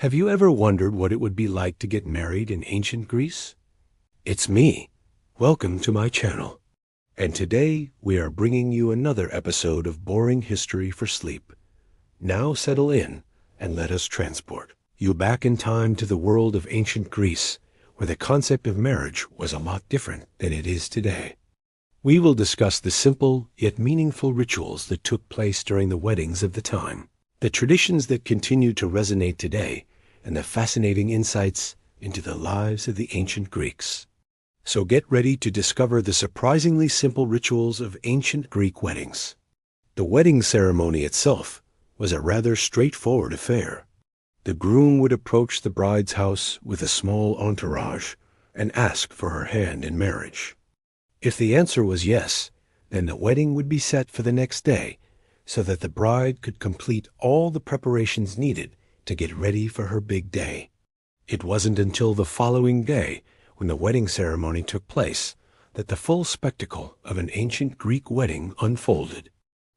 Have you ever wondered what it would be like to get married in ancient Greece? It's me. Welcome to my channel. And today we are bringing you another episode of Boring History for Sleep. Now settle in and let us transport you back in time to the world of ancient Greece, where the concept of marriage was a lot different than it is today. We will discuss the simple yet meaningful rituals that took place during the weddings of the time, the traditions that continue to resonate today, and the fascinating insights into the lives of the ancient Greeks. So get ready to discover the surprisingly simple rituals of ancient Greek weddings. The wedding ceremony itself was a rather straightforward affair. The groom would approach the bride's house with a small entourage and ask for her hand in marriage. If the answer was yes, then the wedding would be set for the next day so that the bride could complete all the preparations needed to get ready for her big day. It wasn't until the following day, when the wedding ceremony took place, that the full spectacle of an ancient Greek wedding unfolded.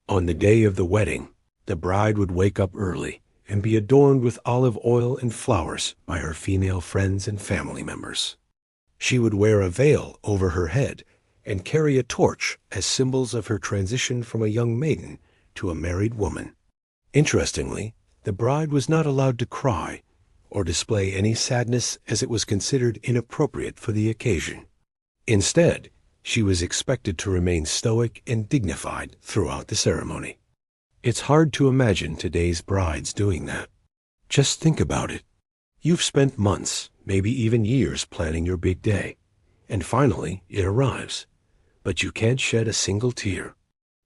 On the day of the wedding, the bride would wake up early and be adorned with olive oil and flowers by her female friends and family members. She would wear a veil over her head and carry a torch as symbols of her transition from a young maiden to a married woman. Interestingly, the bride was not allowed to cry or display any sadness, as it was considered inappropriate for the occasion. Instead, she was expected to remain stoic and dignified throughout the ceremony. It's hard to imagine today's brides doing that. Just think about it. You've spent months, maybe even years, planning your big day, and finally it arrives. But you can't shed a single tear.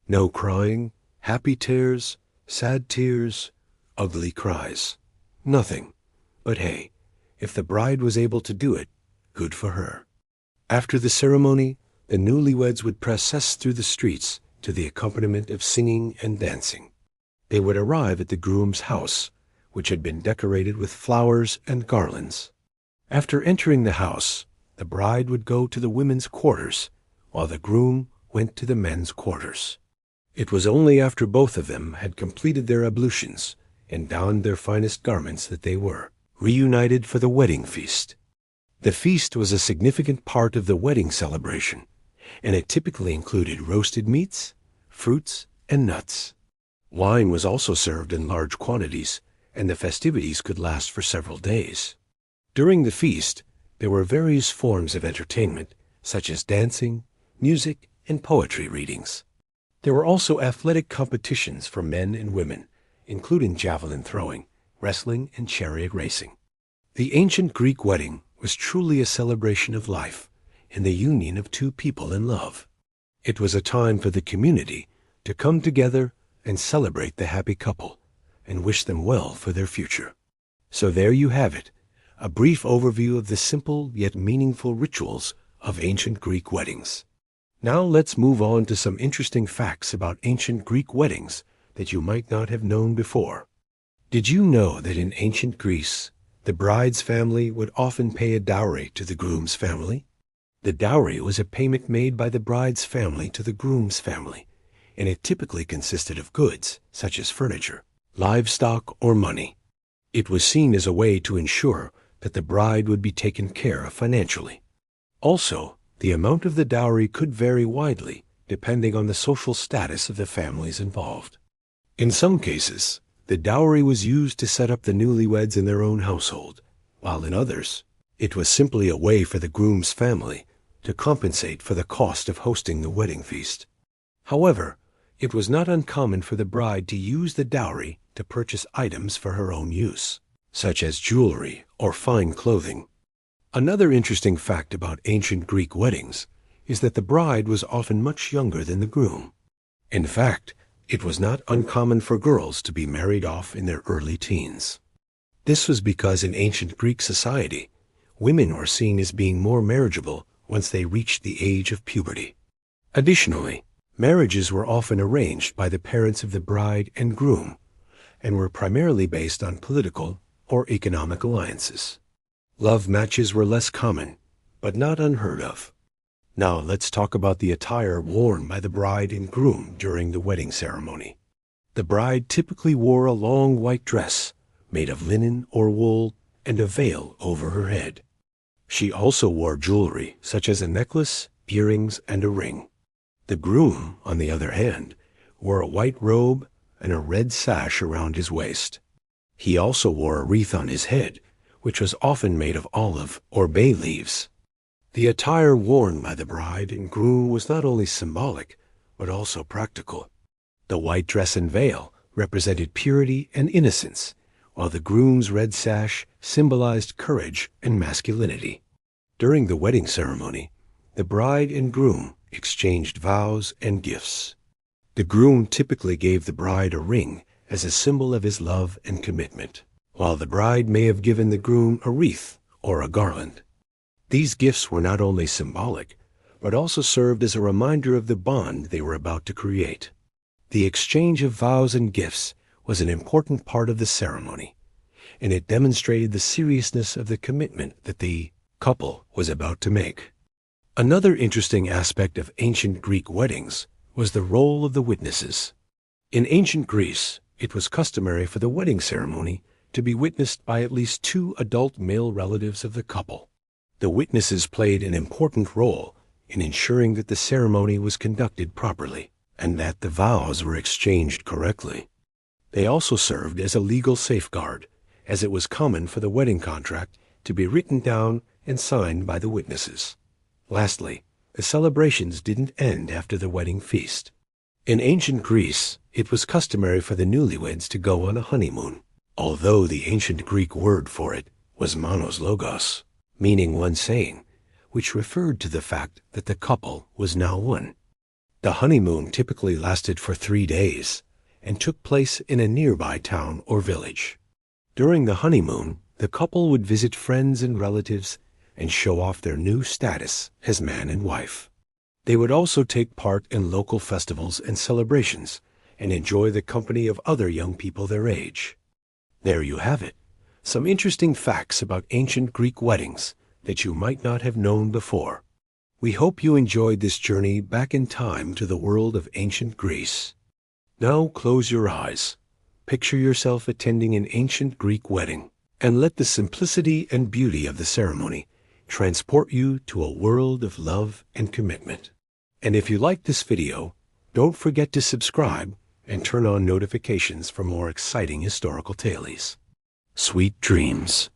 No crying, happy tears, sad tears, ugly cries. Nothing. But hey, if the bride was able to do it, good for her. After the ceremony, the newlyweds would process through the streets to the accompaniment of singing and dancing. They would arrive at the groom's house, which had been decorated with flowers and garlands. After entering the house, the bride would go to the women's quarters, while the groom went to the men's quarters. It was only after both of them had completed their ablutions and donned their finest garments that they were reunited for the wedding feast. The feast was a significant part of the wedding celebration, and it typically included roasted meats, fruits, and nuts. Wine was also served in large quantities, and the festivities could last for several days. During the feast, there were various forms of entertainment, such as dancing, music, and poetry readings. There were also athletic competitions for men and women, including javelin throwing, wrestling, and chariot racing. The ancient Greek wedding was truly a celebration of life and the union of two people in love. It was a time for the community to come together and celebrate the happy couple and wish them well for their future. So there you have it, a brief overview of the simple yet meaningful rituals of ancient Greek weddings. Now let's move on to some interesting facts about ancient Greek weddings that you might not have known before. Did you know that in ancient Greece, the bride's family would often pay a dowry to the groom's family? The dowry was a payment made by the bride's family to the groom's family, and it typically consisted of goods such as furniture, livestock, or money. It was seen as a way to ensure that the bride would be taken care of financially. Also, the amount of the dowry could vary widely depending on the social status of the families involved. In some cases, the dowry was used to set up the newlyweds in their own household, while in others, it was simply a way for the groom's family to compensate for the cost of hosting the wedding feast. However, it was not uncommon for the bride to use the dowry to purchase items for her own use, such as jewelry or fine clothing. Another interesting fact about ancient Greek weddings is that the bride was often much younger than the groom. In fact, it was not uncommon for girls to be married off in their early teens. This was because in ancient Greek society, women were seen as being more marriageable once they reached the age of puberty. Additionally, marriages were often arranged by the parents of the bride and groom, and were primarily based on political or economic alliances. Love matches were less common, but not unheard of. Now let's talk about the attire worn by the bride and groom during the wedding ceremony. The bride typically wore a long white dress, made of linen or wool, and a veil over her head. She also wore jewelry, such as a necklace, earrings, and a ring. The groom, on the other hand, wore a white robe and a red sash around his waist. He also wore a wreath on his head, which was often made of olive or bay leaves. The attire worn by the bride and groom was not only symbolic, but also practical. The white dress and veil represented purity and innocence, while the groom's red sash symbolized courage and masculinity. During the wedding ceremony, the bride and groom exchanged vows and gifts. The groom typically gave the bride a ring as a symbol of his love and commitment, while the bride may have given the groom a wreath or a garland. These gifts were not only symbolic, but also served as a reminder of the bond they were about to create. The exchange of vows and gifts was an important part of the ceremony, and it demonstrated the seriousness of the commitment that the couple was about to make. Another interesting aspect of ancient Greek weddings was the role of the witnesses. In ancient Greece, it was customary for the wedding ceremony to be witnessed by at least 2 adult male relatives of the couple. The witnesses played an important role in ensuring that the ceremony was conducted properly and that the vows were exchanged correctly. They also served as a legal safeguard, as it was common for the wedding contract to be written down and signed by the witnesses. Lastly, the celebrations didn't end after the wedding feast. In ancient Greece, it was customary for the newlyweds to go on a honeymoon, although the ancient Greek word for it was monos logos, meaning one saying, which referred to the fact that the couple was now one. The honeymoon typically lasted for 3 days and took place in a nearby town or village. During the honeymoon, the couple would visit friends and relatives and show off their new status as man and wife. They would also take part in local festivals and celebrations and enjoy the company of other young people their age. There you have it, some interesting facts about ancient Greek weddings that you might not have known before. We hope you enjoyed this journey back in time to the world of ancient Greece. Now close your eyes, picture yourself attending an ancient Greek wedding, and let the simplicity and beauty of the ceremony transport you to a world of love and commitment. And if you liked this video, don't forget to subscribe and turn on notifications for more exciting historical tales. Sweet dreams.